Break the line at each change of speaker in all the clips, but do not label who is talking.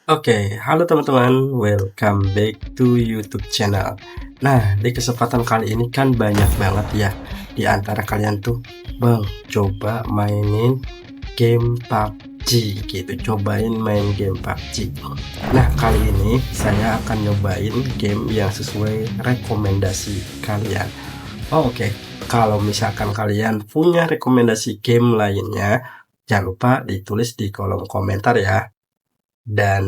Halo teman-teman, welcome back to YouTube channel. Nah, di kesempatan kali ini kan banyak banget ya di antara kalian tuh, Bang, coba mainin game PUBG gitu, cobain main game PUBG. Nah, kali ini saya akan nyobain game yang sesuai rekomendasi kalian. Oke, kalau misalkan kalian punya rekomendasi game lainnya, jangan lupa ditulis di kolom komentar ya. Dan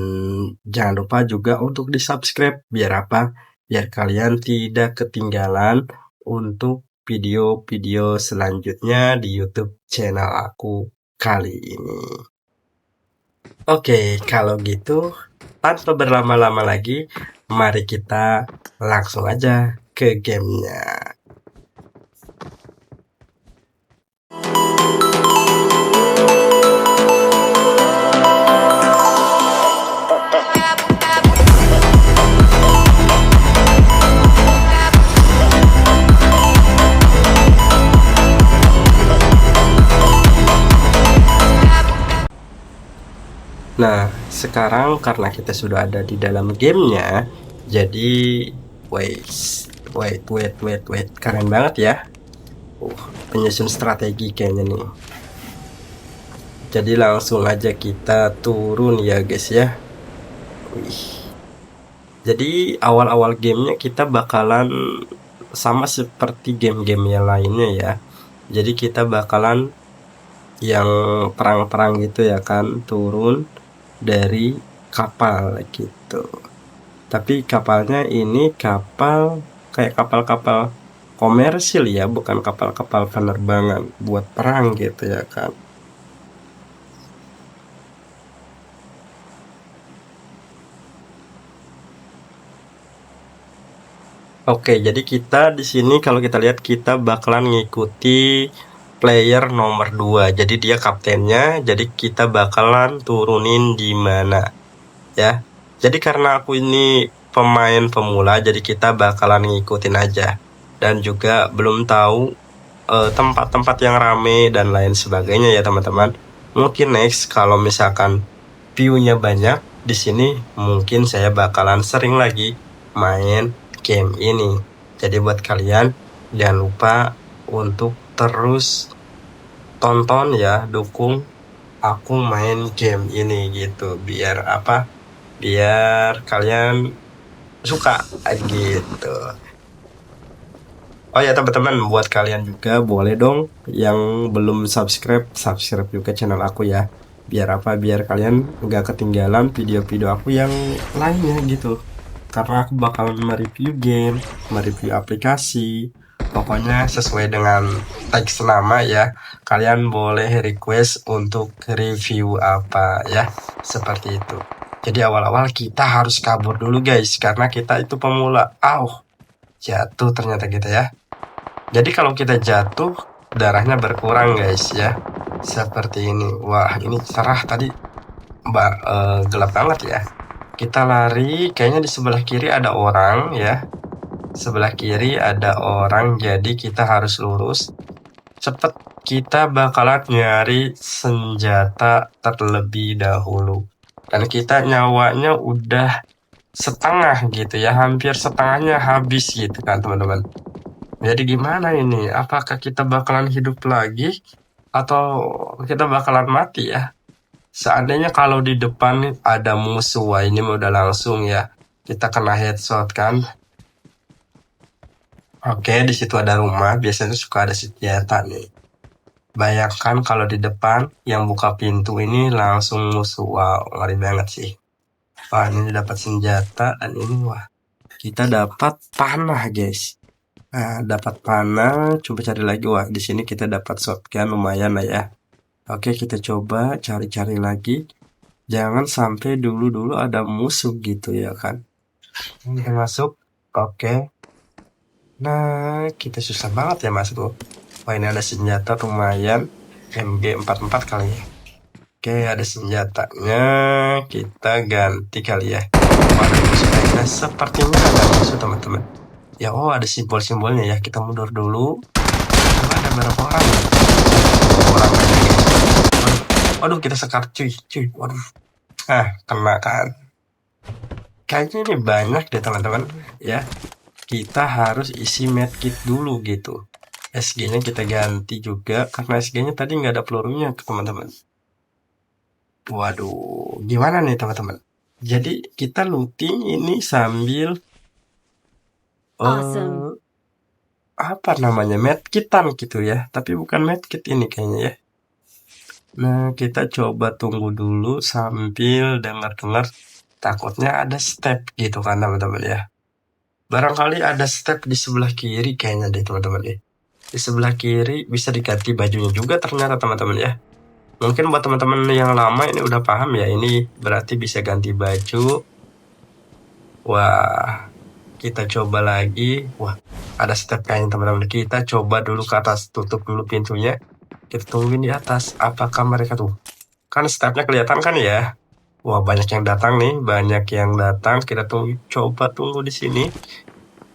jangan lupa juga untuk di-subscribe biar apa? Biar kalian tidak ketinggalan untuk video-video selanjutnya di YouTube channel aku kali ini. Oke, kalau gitu tanpa berlama-lama lagi, mari kita langsung aja ke gamenya. Nah, sekarang karena kita sudah ada di dalam gamenya, jadi wait, keren banget ya. Penyusun strategi kayaknya nih. Jadi langsung aja kita turun ya guys ya. Wih. Jadi awal-awal gamenya kita bakalan sama seperti game-game yang lainnya ya. Jadi kita bakalan yang perang-perang gitu ya kan, turun dari kapal gitu. Tapi kapalnya ini kapal kayak kapal-kapal komersil ya, bukan kapal-kapal penerbangan buat perang gitu ya kan. Oke, jadi kita di sini kalau kita lihat kita bakalan ngikuti player nomor 2. Jadi dia kaptennya, jadi kita bakalan turunin di mana ya. Jadi karena aku ini pemain pemula, jadi kita bakalan ngikutin aja. Dan juga belum tahu tempat-tempat yang rame dan lain sebagainya ya teman-teman. Mungkin next kalau misalkan view-nya banyak di sini, mungkin saya bakalan sering lagi main game ini. Jadi buat kalian jangan lupa untuk terus tonton ya, dukung aku main game ini gitu, biar apa? Biar kalian suka gitu. Oh ya teman-teman, buat kalian juga boleh dong yang belum subscribe juga channel aku ya. Biar apa? Biar kalian nggak ketinggalan video-video aku yang lainnya gitu. Karena aku bakalan mereview game, mereview aplikasi. Pokoknya sesuai dengan teks nama ya. Kalian boleh request untuk review apa ya. Seperti itu. Jadi awal-awal kita harus kabur dulu guys. Karena kita itu pemula. Jatuh ternyata kita ya. Jadi kalau kita jatuh, darahnya berkurang guys ya. Seperti ini. Wah, ini cerah tadi. Gelap banget ya. Kita lari, kayaknya di sebelah kiri ada orang ya. Sebelah kiri ada orang, jadi kita harus lurus. Cepet, kita bakalan nyari senjata terlebih dahulu. Dan kita nyawanya udah setengah gitu ya, hampir setengahnya habis gitu kan teman-teman. Jadi gimana ini? Apakah kita bakalan hidup lagi atau kita bakalan mati ya? Seandainya kalau di depan ada musuh, wah ini udah langsung ya kita kena headshot kan. Oke, di situ ada rumah, biasanya suka ada senjata nih. Bayangkan kalau di depan yang buka pintu ini langsung musuh, wow ngeri banget sih. Wah ini dapat senjata dan ini wah kita dapat panah guys. Nah, dapat panah, coba cari lagi. Wah di sini kita dapat shotgun lumayan lah ya. Oke, kita coba cari-cari lagi. Jangan sampai dulu ada musuh gitu ya kan. Kita masuk. Oke. Nah, kita susah banget ya masuk. Wah, ini ada senjata lumayan. MG44 kali ya. Oke, ada senjatanya. Kita ganti kali ya. Wah, ada musuh. Nah, sepertinya ada musuh teman-teman. Ya, oh ada simbol-simbolnya ya. Kita mundur dulu. Coba ada berapa orang ya? Orang aja guys. Waduh, kita sekar cuy. Waduh. Kena kan. kayaknya ini banyak deh teman-teman ya. Kita harus isi medkit dulu gitu. SG-nya kita ganti juga karena SG-nya tadi nggak ada pelurunya teman-teman. Waduh, gimana nih teman-teman? Jadi kita looting ini sambil
Awesome.
apa namanya, medkitan gitu ya, tapi bukan medkit ini kayaknya ya. Nah, kita coba tunggu dulu sambil dengar-dengar, takutnya ada step gitu kan teman-teman ya. Barangkali ada step di sebelah kiri kayaknya deh teman-teman ya. Di sebelah kiri bisa diganti bajunya juga ternyata teman-teman ya. Mungkin buat teman-teman yang lama ini udah paham ya, ini berarti bisa ganti baju. Wah, kita coba lagi. Wah, ada step kayaknya teman-teman. Kita coba dulu ke atas, tutup dulu pintunya. Kita tungguin di atas. Apakah mereka tuh? Kan stepnya kelihatan kan ya? Wah, banyak yang datang nih, banyak yang datang. Kita tunggu, coba tunggu di sini.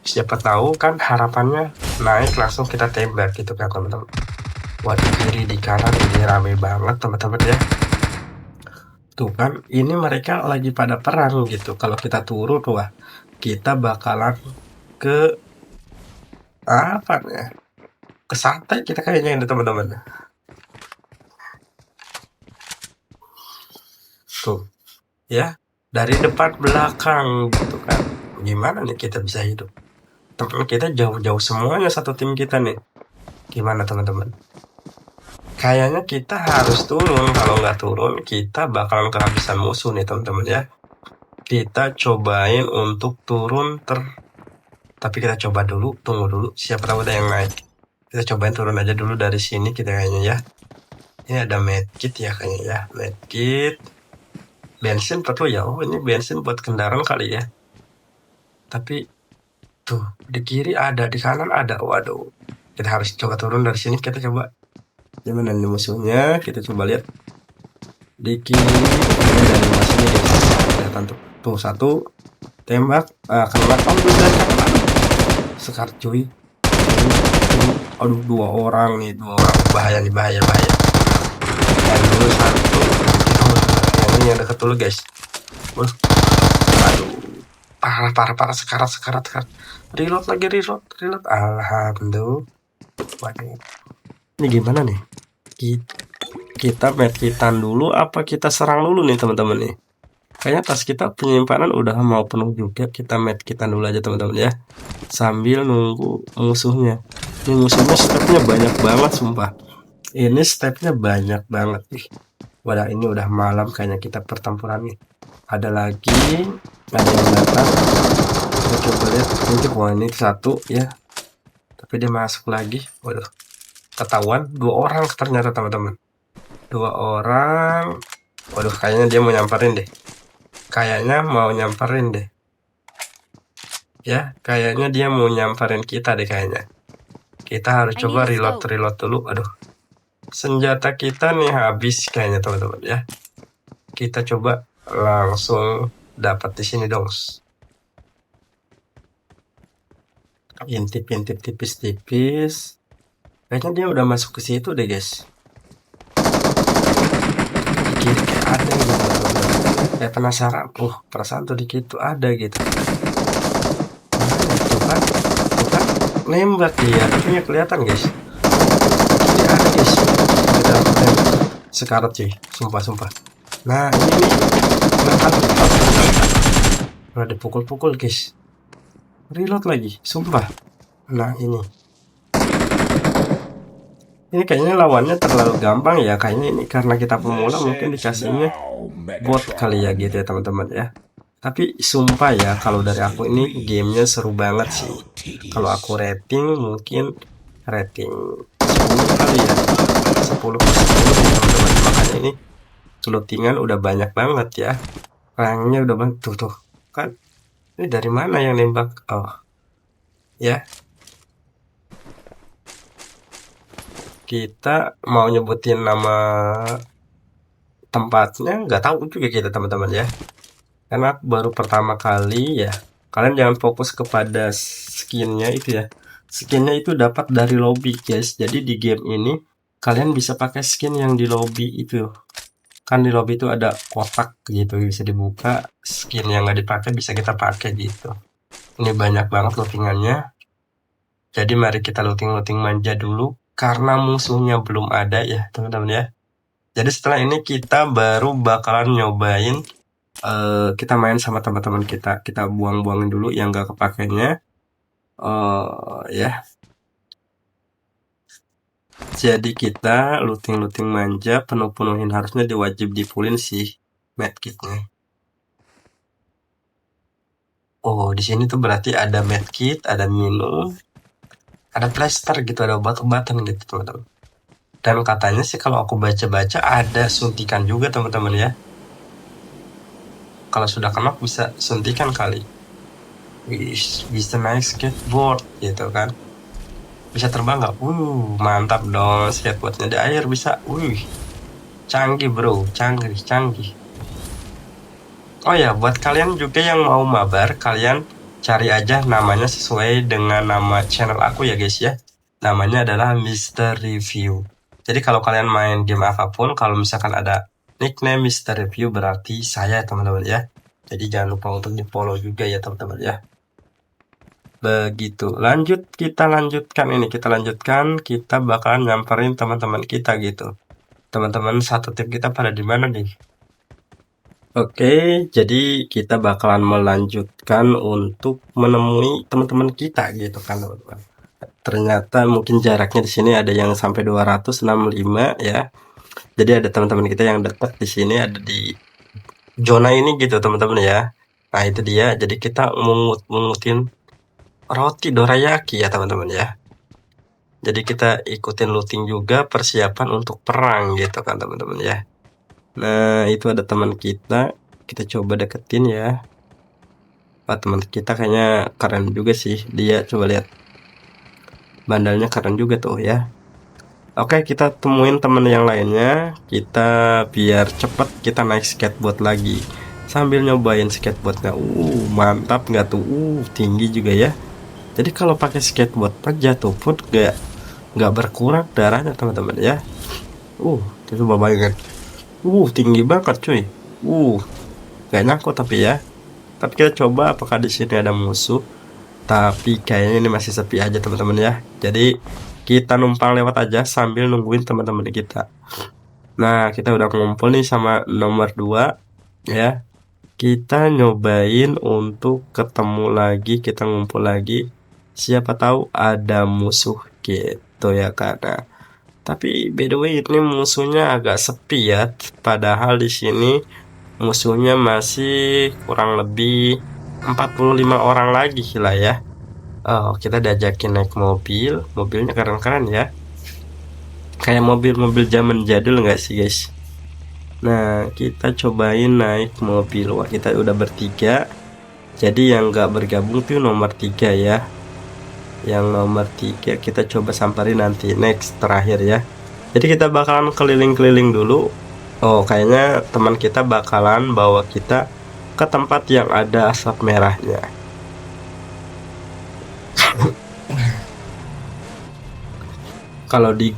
Siapa tahu kan harapannya naik langsung kita tembak gitu kan teman-teman. Wah, di kiri di kanan ini rame banget teman-teman ya. Tuh kan, ini mereka lagi pada perang gitu. Kalau kita turun, wah, kita bakalan ke apa ya? Ke santai kita kayaknya ini teman-teman. Tuh, ya, dari depan belakang gitu kan. Gimana nih kita bisa hidup? Teman kita jauh-jauh semuanya satu tim kita nih. Gimana teman-teman? Kayaknya kita harus turun. Kalau nggak turun, kita bakalan kehabisan musuh nih teman-teman ya. Kita cobain untuk turun tapi kita coba dulu, tunggu dulu, siapa tahu ada yang naik. Kita cobain turun aja dulu dari sini kita kayaknya ya. Ini ada medkit ya kayaknya ya, medkit. Bensin perlu ya, oh ini bensin buat kendaraan kali ya. Tapi tuh di kiri ada, di kanan ada, waduh. Kita harus coba turun dari sini, kita coba. Gimana nih musuhnya? Kita coba lihat. Di kiri, ini dari musuhnya dia. Kelihatan tuh satu, tembak, kena oh udah sekar cuy. Aduh dua orang nih, dua orang bahaya nih, bahaya bahaya. Yang dulu satu, ini yang deket dulu guys. Aduh, parah parah parah, sekarat sekarat sekarat. Reload lagi, reload reload. Alhamdulillah. Waduh, ini gimana nih? Kita medkitan dulu apa kita serang dulu nih teman-teman nih? Kayaknya tas kita penyimpanan udah mau penuh juga. Kita medkitan dulu aja teman-teman ya, sambil nunggu musuhnya. Ini musuhnya stepnya banyak banget sumpah. Ini stepnya banyak banget nih. Wadah, ini udah malam kayaknya kita pertempuran nih. Ada lagi, ada yang datang. Kita coba lihat. Mungkin wah ini satu ya. Tapi dia masuk lagi. Waduh, ketahuan dua orang ternyata teman-teman. Dua orang. Waduh, kayaknya dia mau nyamperin deh. Kayaknya mau nyamperin deh. Ya, kayaknya dia mau nyamperin kita deh kayaknya. Kita harus coba reload dulu. Aduh, senjata kita nih habis kayaknya teman-teman ya. Kita coba langsung dapat di sini dong. Intip-intip tipis-tipis. Kayaknya dia udah masuk ke situ deh guys. Di kiri kayak ada gitu teman-teman. Kayak penasaran. Perasaan tuh di situ ada gitu. Tuh kan, tuh kan, nembak dia. Tapi nggak kelihatan guys. Kiri ada guys. Kita nembak. Sekarat sih, sumpah-sumpah. Nah ini nih. Udah dipukul-pukul guys. Reload lagi, sumpah. Nah ini kayaknya lawannya terlalu gampang ya. Kayaknya ini karena kita pemula mungkin dikasihnya bot kali ya gitu ya teman-teman ya. Tapi sumpah ya, kalau dari aku ini gamenya seru banget sih. Kalau aku rating mungkin rating 10 kali ya. 10 per 10 teman-teman. Makanya ini lootingan udah banyak banget ya. Ranknya udah banyak tuh kan. Ini dari mana yang nembak? Oh ya, kita mau nyebutin nama tempatnya nggak tahu juga kita teman-teman ya, karena baru pertama kali ya. Kalian jangan fokus kepada skinnya itu ya. Skinnya itu dapat dari lobby guys. Jadi di game ini kalian bisa pakai skin yang di lobby itu. kan di lobby itu ada kotak gitu, bisa dibuka, skin yang nggak dipakai bisa kita pakai gitu. Ini banyak banget lootingannya, jadi mari kita looting manja dulu karena musuhnya belum ada ya teman-teman ya. Jadi setelah ini kita baru bakalan nyobain, kita main sama teman-teman kita buang-buangin dulu yang nggak kepakainya, ya. Jadi kita looting manja, penuhin harusnya diwajib dipulin sih medkitnya. Oh, di sini tuh berarti ada medkit, ada minum, ada plaster gitu, ada obat-obatan gitu teman-teman. Dan katanya sih kalau aku baca-baca ada suntikan juga teman-teman ya. Kalau sudah kena bisa suntikan kali. Bisa naik skateboard gitu kan. Bisa terbang nggak? Mantap dong, skateboardnya di air bisa. Canggih bro, canggih. Oh ya, buat kalian juga yang mau mabar, kalian cari aja namanya sesuai dengan nama channel aku ya guys ya. Namanya adalah Mr. Review. Jadi kalau kalian main game apapun, kalau misalkan ada nickname Mr. Review berarti saya teman-teman ya. Jadi jangan lupa untuk di follow juga ya teman-teman ya. Begitu. Kita lanjutkan. Kita bakalan nyamperin teman-teman kita gitu. Teman-teman satu tim kita pada di mana nih? Oke, jadi kita bakalan melanjutkan untuk menemui teman-teman kita gitu kan teman-teman. Ternyata mungkin jaraknya di sini ada yang sampai 265 ya. Jadi ada teman-teman kita yang dekat di sini, ada di zona ini gitu teman-teman ya. Nah itu dia. Jadi kita mengutin roti dorayaki ya teman-teman ya. Jadi kita ikutin looting juga, persiapan untuk perang gitu kan teman-teman ya. Nah itu ada teman kita coba deketin ya. Wah, teman kita kayaknya keren juga sih, dia coba lihat bandalnya keren juga tuh ya. Oke, kita temuin teman yang lainnya, kita biar cepet kita naik skateboard lagi sambil nyobain skateboardnya. Mantap nggak tuh? Tinggi juga ya. Jadi kalau pakai skateboard jatuh pun nggak berkurang darahnya teman-teman ya. Coba bayangin. Tinggi banget cuy. Gak nyangkut tapi ya. Tapi kita coba apakah di sini ada musuh. Tapi kayaknya ini masih sepi aja teman-teman ya. Jadi kita numpang lewat aja sambil nungguin teman-teman kita. Nah, kita udah ngumpul nih sama nomor 2 ya. Kita nyobain untuk ketemu lagi, kita ngumpul lagi. Siapa tahu ada musuh gitu ya karena. Tapi by the way ini musuhnya agak sepi ya. Padahal di sini musuhnya masih kurang lebih 45 orang lagi lah ya. Kita diajakin naik mobil, mobilnya keren-keren ya. Kayak mobil-mobil zaman jadul nggak sih guys? Nah, kita cobain naik mobil. Wah, kita udah bertiga. Jadi yang nggak bergabung tuh nomor 3 ya. Yang nomor 3 kita coba samperin nanti next terakhir ya. Jadi kita bakalan keliling-keliling dulu. Kayaknya teman kita bakalan bawa kita ke tempat yang ada asap merahnya. Kalau di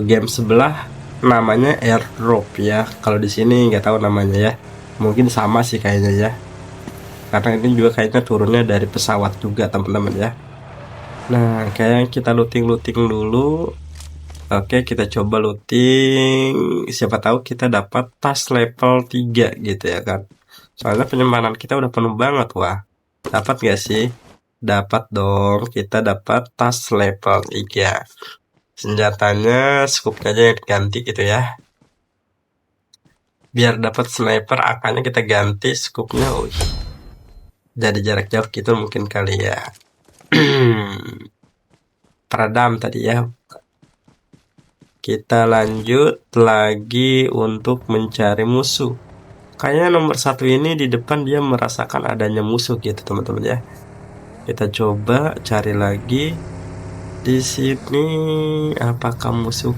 game sebelah namanya airdrop ya. Kalau di sini nggak tahu namanya ya. Mungkin sama sih kayaknya ya. Karena ini juga kayaknya turunnya dari pesawat juga teman-teman ya. Nah, kayaknya kita looting dulu. Oke, kita coba looting. Siapa tahu kita dapat tas level 3 gitu ya kan. Soalnya penyimpanan kita udah penuh banget. Wah, dapat gak sih? Dapat dong. Kita dapat tas level 3. Senjatanya skupnya aja yang ganti gitu ya. Biar dapat sniper akannya kita ganti skupnya. Jadi jarak jauh gitu mungkin kali ya. Peredam tadi ya. Kita lanjut lagi untuk mencari musuh. Kayaknya nomor 1 ini di depan dia merasakan adanya musuh gitu teman-teman ya. Kita coba cari lagi. Di sini apakah musuh?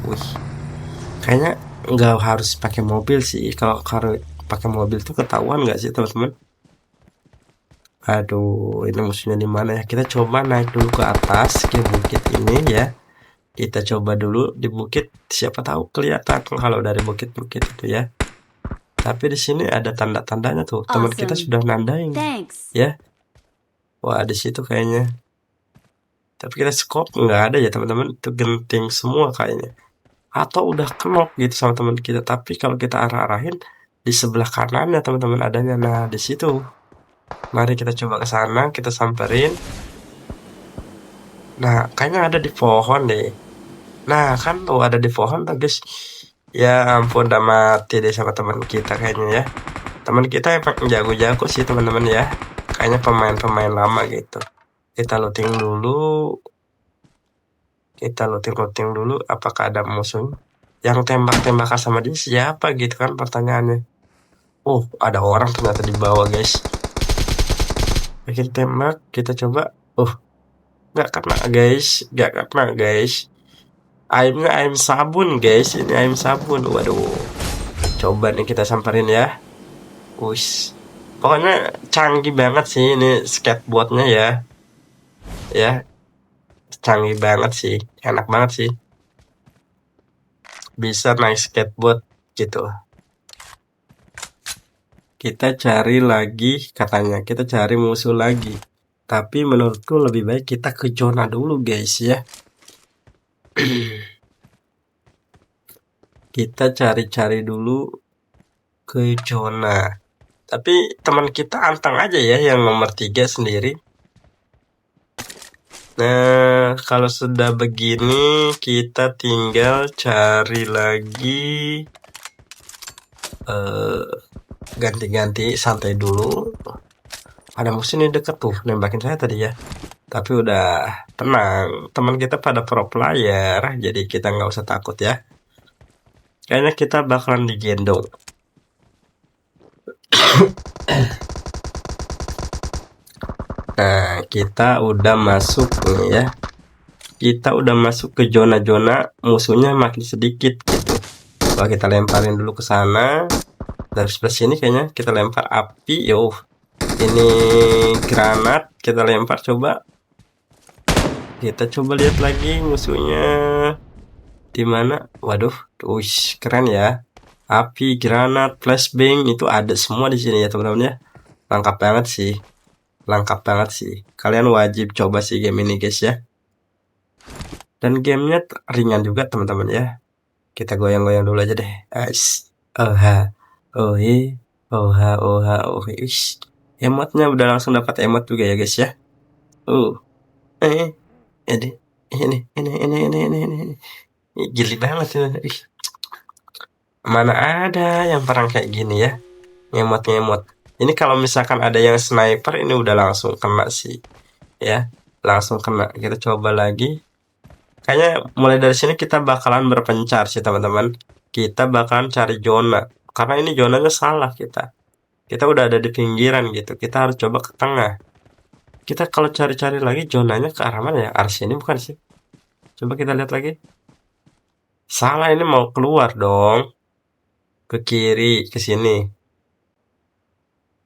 Kayaknya nggak harus pakai mobil sih. Kalau pakai mobil tuh ketahuan nggak sih teman-teman? Aduh, ini musuhnya di mana ya? Kita coba naik dulu ke atas ke bukit ini ya. Kita coba dulu di bukit, siapa tahu kelihatan kalau dari bukit-bukit itu ya. Tapi di sini ada tanda-tandanya tuh. Teman kita
Awesome.
sudah nandain.
Thanks.
Ya. Wah, di situ kayaknya. Tapi kita scope nggak ada ya teman-teman. Itu genting semua kayaknya. Atau udah knock gitu sama teman kita. Tapi kalau kita arah-arahin di sebelah kanannya teman-teman adanya. Nah, di situ. Mari kita coba ke sana, kita samperin. Nah, kayaknya ada di pohon deh. Nah, kan tuh ada di pohon tuh, guys. Ya ampun, udah mati deh sama teman kita kayaknya ya. Teman kita emang jago-jago sih teman-teman ya. Kayaknya pemain-pemain lama gitu. Kita looting dulu. Kita looting-looting dulu. Apakah ada musuh yang tembak-tembakan sama dia siapa gitu kan pertanyaannya. Oh, ada orang ternyata di bawah, guys. Bikin tembak, kita coba. Oh, nggak kena, guys. Nggak kena, guys. Aimnya aim sabun, guys. Ini aim sabun. Waduh. Coba nih kita samperin ya. Wush. Pokoknya canggih banget sih ini skateboardnya ya. Ya, canggih banget sih. Enak banget sih. Bisa naik skateboard gitu. Kita cari lagi katanya. Kita cari musuh lagi. Tapi menurutku lebih baik kita ke zona dulu, guys ya. Kita cari-cari dulu ke zona. Tapi teman kita anteng aja ya yang nomor 3 sendiri. Nah, kalau sudah begini kita tinggal cari lagi ganti-ganti santai dulu. Ada musuh nih deket tuh nembakin saya tadi ya. Tapi udah tenang. Teman kita pada pro player, jadi kita nggak usah takut ya. Kayaknya kita bakalan digendong. Nah, kita udah masuk nih ya. Kita udah masuk ke zona-zona, musuhnya makin sedikit gitu. Coba kita lemparin dulu ke sana. Dari sebelah sini kayaknya kita lempar api. Yo, ini granat kita lempar coba. Kita coba lihat lagi musuhnya di mana. Waduh, wih, keren ya. Api, granat, flashbang itu ada semua di sini ya teman-teman ya. Lengkap banget sih. Lengkap banget sih. Kalian wajib coba sih game ini guys ya. Dan gamenya ringan juga teman-teman ya. Kita goyang-goyang dulu aja deh. Oha, ohe, oha, oha, ohe. Emotnya udah langsung dapat emot juga ya guys ya. Ini. Gili banget ini. Mana ada yang perang kayak gini ya. Ngemot-ngemot. Ini kalau misalkan ada yang sniper ini udah langsung kena sih. Ya, langsung kena. Kita coba lagi. Kayaknya mulai dari sini kita bakalan berpencar sih teman-teman. Kita bakalan cari zona. Karena ini zonanya salah kita. Kita udah ada di pinggiran gitu. Kita harus coba ke tengah. Kita kalau cari-cari lagi zonanya ke arah mana ya? Arah sini bukan sih? Coba kita lihat lagi. Salah, ini mau keluar dong. Ke kiri, ke sini.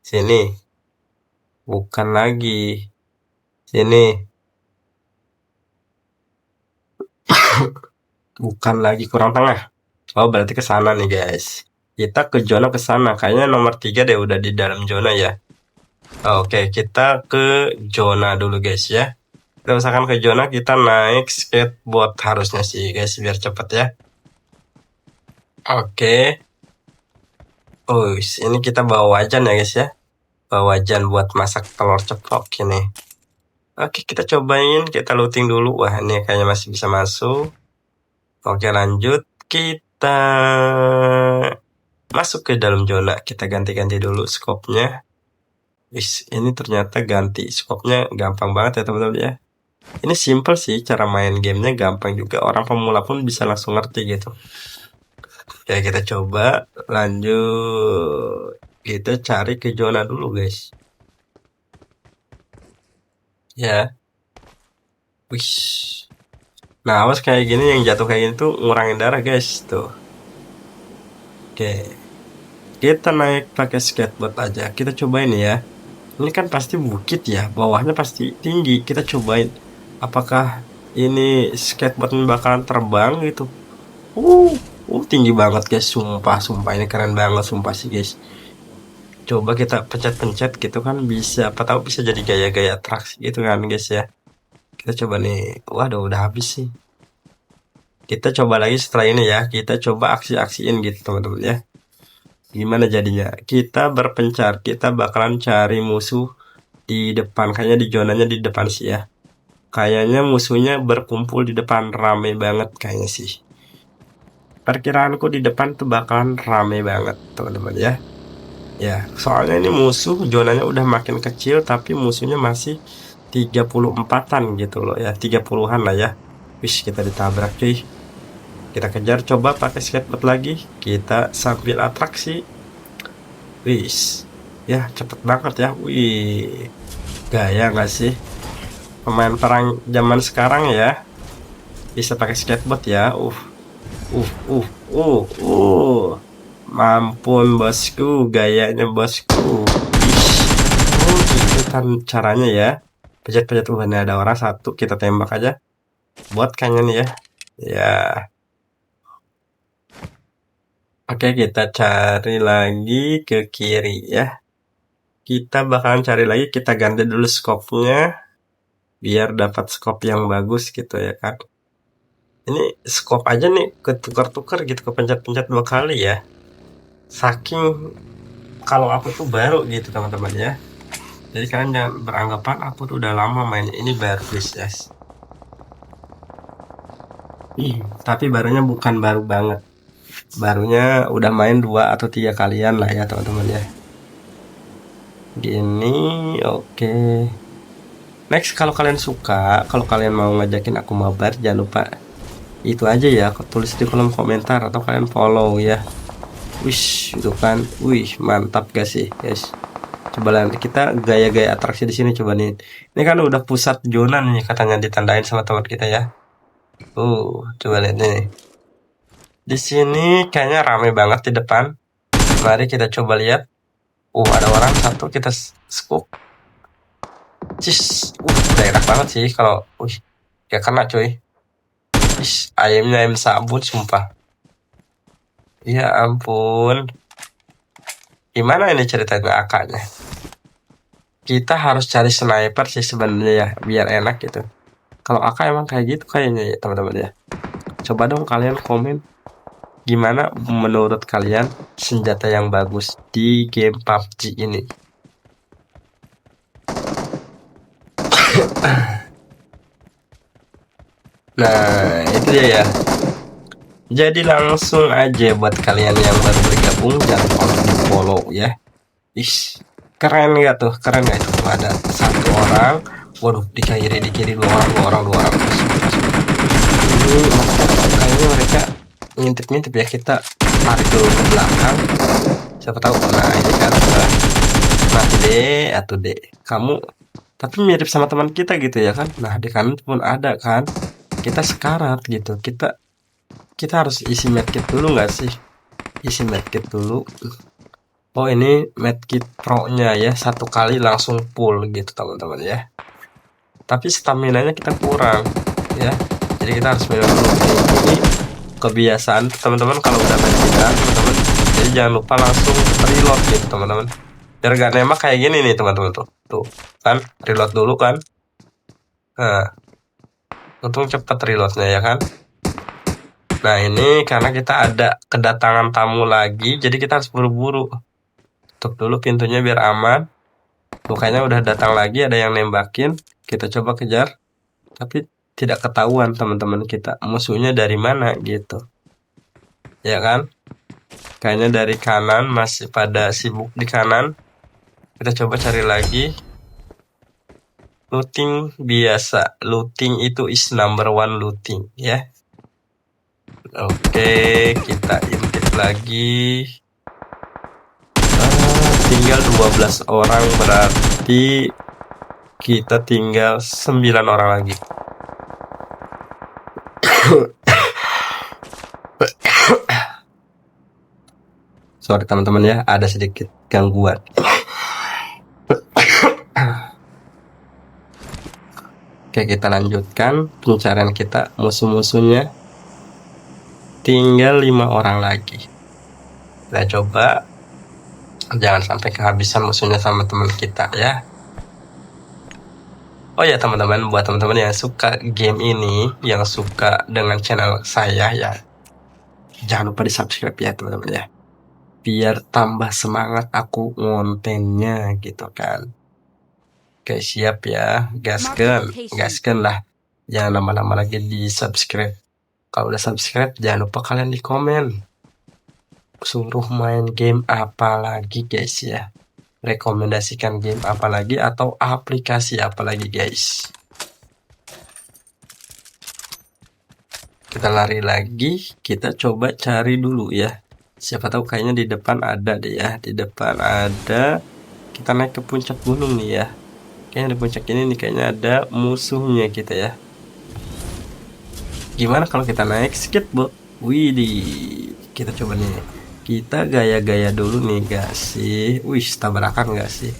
Sini. Bukan lagi. Sini. Bukan lagi, kurang tengah. Oh, berarti ke sana nih, guys. Kita ke zona ke sana. Kayaknya nomor 3 deh udah di dalam zona ya. Oke, kita ke zona dulu, guys ya. Kita misalkan ke zona, kita naik skateboard harusnya sih, guys, biar cepet ya. Oke. Oh, ini kita bawa wajan ya, guys ya. Bawa wajan buat masak telur ceplok ini. Oke, kita cobain, kita looting dulu. Wah, ini kayaknya masih bisa masuk. Oke, lanjut. Kita masuk ke dalam zona. Kita ganti-ganti dulu scope-nya. Ini ternyata ganti scope-nya gampang banget ya teman-teman ya. Ini simple sih, cara main gamenya gampang juga. Orang pemula pun bisa langsung ngerti gitu. Oke, kita coba lanjut. Kita cari ke zona dulu guys. Ya. Wih. Nah, awas kayak gini yang jatuh kayak gini tuh ngurangin darah guys tuh. Oke. Kita naik pakai skateboard aja. Kita cobain ya. Ini kan pasti bukit ya, bawahnya pasti tinggi. Kita cobain apakah ini skateboard bakalan terbang gitu. Tinggi banget guys, sumpah sumpah ini keren banget sumpah sih guys. Coba kita pencet-pencet gitu kan, bisa apa tahu bisa jadi gaya-gaya atraksi gitu kan guys ya. Kita coba nih. Waduh, udah habis sih. Kita coba lagi setelah ini ya. Kita coba aksi-aksiin gitu teman-teman ya. Gimana jadinya? Kita berpencar, kita bakalan cari musuh di depan. Kayaknya di zonanya di depan sih ya. Kayaknya musuhnya berkumpul di depan, rame banget kayaknya sih. Perkiraanku di depan tuh bakalan rame banget teman-teman ya. Ya, soalnya ini musuh zonanya udah makin kecil tapi musuhnya masih 34-an gitu loh ya, 30-an lah ya. Wis, kita ditabrak cuy. Kita kejar, coba pakai skateboard lagi. Kita sambil atraksi. Wis. Ya, cepet banget ya. Wih. Gaya nggak sih? Pemain perang zaman sekarang ya. Bisa pakai skateboard ya. Uh, uh, uh. Mampun bosku, gayanya bosku. Gitu kan caranya ya. Pencet-pencet, ini ada orang satu, kita tembak aja. Buat kayaknya nih ya. Ya. Oke, kita cari lagi ke kiri ya. Kita bakalan cari lagi, kita ganti dulu skopnya biar dapat skop yang bagus gitu ya kan. Ini skop aja nih ketukar-tukar gitu, kepencet-pencet 2 kali ya. Saking kalau aku tuh baru gitu teman-teman ya. Jadi kalian jangan beranggapan aku tuh udah lama main ini, baru guys. Tapi barunya bukan baru banget. Barunya udah main 2 atau 3 kalian lah ya teman-teman ya. Gini, oke. Next, kalau kalian suka, kalau kalian mau ngajakin aku mabar, jangan lupa itu aja ya, aku tulis di kolom komentar atau kalian follow ya. Wish, itu kan, wih mantap gak sih guys. Coba lihat kita gaya-gaya atraksi di sini coba nih. Ini kan udah pusat zona nih katanya, ditandain sama teman kita ya. Coba lihat nih. Di sini kayaknya rame banget di depan. Mari kita coba lihat. Ada orang satu, kita scoop. Udah enak banget sih kalau, ya kena cuy. Ayamnya ayam sabun sumpah. Ya ampun. Gimana ini ceritanya akaknya? Kita harus cari sniper sih sebenarnya ya, biar enak gitu. Kalau AK emang kayak gitu kayaknya ya teman-teman ya. Coba dong kalian komen gimana menurut kalian senjata yang bagus di game PUBG ini. Nah, itu dia ya. Jadi langsung aja buat kalian yang baru bergabung, jangan lupa di follow ya. Keren gak tuh? Keren gak itu? Ada satu orang. Waduh, di kiri 2 orang. Ini kayaknya mereka ngintip ya, kita tarik dulu ke belakang. Siapa tahu, nah ini kan. Nah, deh, kamu tapi mirip sama teman kita gitu ya kan. Nah, di kanan pun ada kan. Kita sekarat gitu. Kita harus isi medkit dulu nggak sih? Isi medkit dulu. Ini medkit pro-nya ya, 1 kali langsung full gitu teman-teman ya. Tapi stamina-nya kita kurang ya. Jadi kita harus minum dulu. Ini kebiasaan teman-teman kalau udah main kita, teman-teman. Jadi jangan lupa langsung reload gitu teman-teman. Biar gak nembak kayak gini nih teman-teman tuh. Kan reload dulu kan. Nah, untung cepet reloadnya ya kan. Nah, ini karena kita ada kedatangan tamu lagi, jadi kita harus buru-buru. Tutup dulu pintunya biar aman. Kayaknya udah datang lagi, ada yang nembakin. Kita coba kejar. Tapi tidak ketahuan teman-teman kita musuhnya dari mana gitu. Ya kan? Kayaknya dari kanan, masih pada sibuk di kanan. Kita coba cari lagi. Looting biasa. Looting itu is number 1 looting ya. Oke, kita intip lagi. Tinggal 12 orang, berarti kita tinggal 9 orang lagi. Sorry teman-teman ya, ada sedikit gangguan. Oke, kita lanjutkan pencarian kita musuh-musuhnya. tinggal 5 orang lagi. Kita coba jangan sampai kehabisan musuhnya sama teman kita ya. Oh ya teman-teman, buat teman-teman yang suka game ini, yang suka dengan channel saya ya, jangan lupa di subscribe ya teman-teman ya, biar tambah semangat aku ngontennya gitu kan. Oke siap ya, gaskan lah, jangan lama-lama lagi di subscribe. Kalau udah subscribe jangan lupa kalian di komen suruh main game apa lagi guys ya, rekomendasikan game apa lagi atau aplikasi apa lagi guys. Kita lari lagi, kita coba cari dulu ya. Siapa tahu kayaknya di depan ada deh ya. Di depan ada. Kita naik ke puncak gunung nih ya. Kayaknya di puncak ini nih kayaknya ada musuhnya kita ya. Gimana kalau kita naik skateboard? Widih. Kita coba nih. Kita gaya-gaya dulu nih guys sih. Wih, tabrakan gak sih?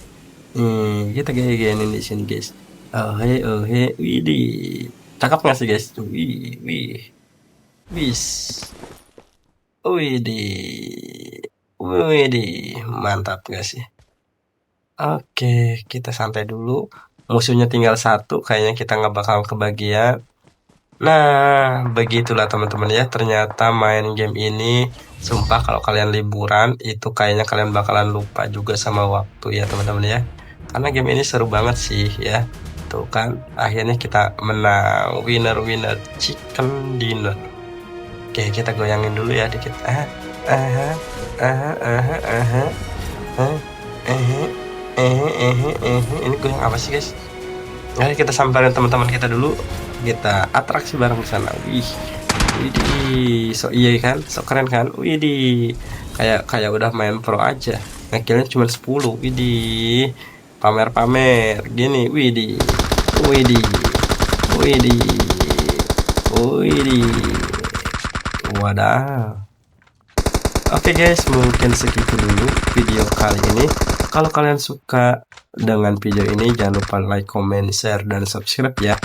Kita gaya-gayain di sini guys. Oh he, widih. Cakep gak sih guys? Wih. Wis. Widih, mantap gak sih? Oke, kita santai dulu. Musuhnya tinggal 1, kayaknya kita nggak bakal kebagian. Nah, begitulah teman-teman ya. Ternyata main game ini, sumpah kalau kalian liburan, itu kayaknya kalian bakalan lupa juga sama waktu ya teman-teman ya. Karena game ini seru banget sih ya. Tuh kan, akhirnya kita menang. Winner chicken dinner. Oke, kita goyangin dulu ya dikit. Ini goyang apa sih guys? Nah, kita samperin teman-teman kita dulu. Kita atraksi bareng di sana. Widih, so iya kan? So keren kan? Widih, kayak udah main pro aja. Ngekillnya cuma 10. Widih, pamer-pamer gini. Widih. Wadah. Oke guys, mungkin segitu dulu video kali ini. Kalau kalian suka dengan video ini, jangan lupa like, comment, share, dan subscribe ya.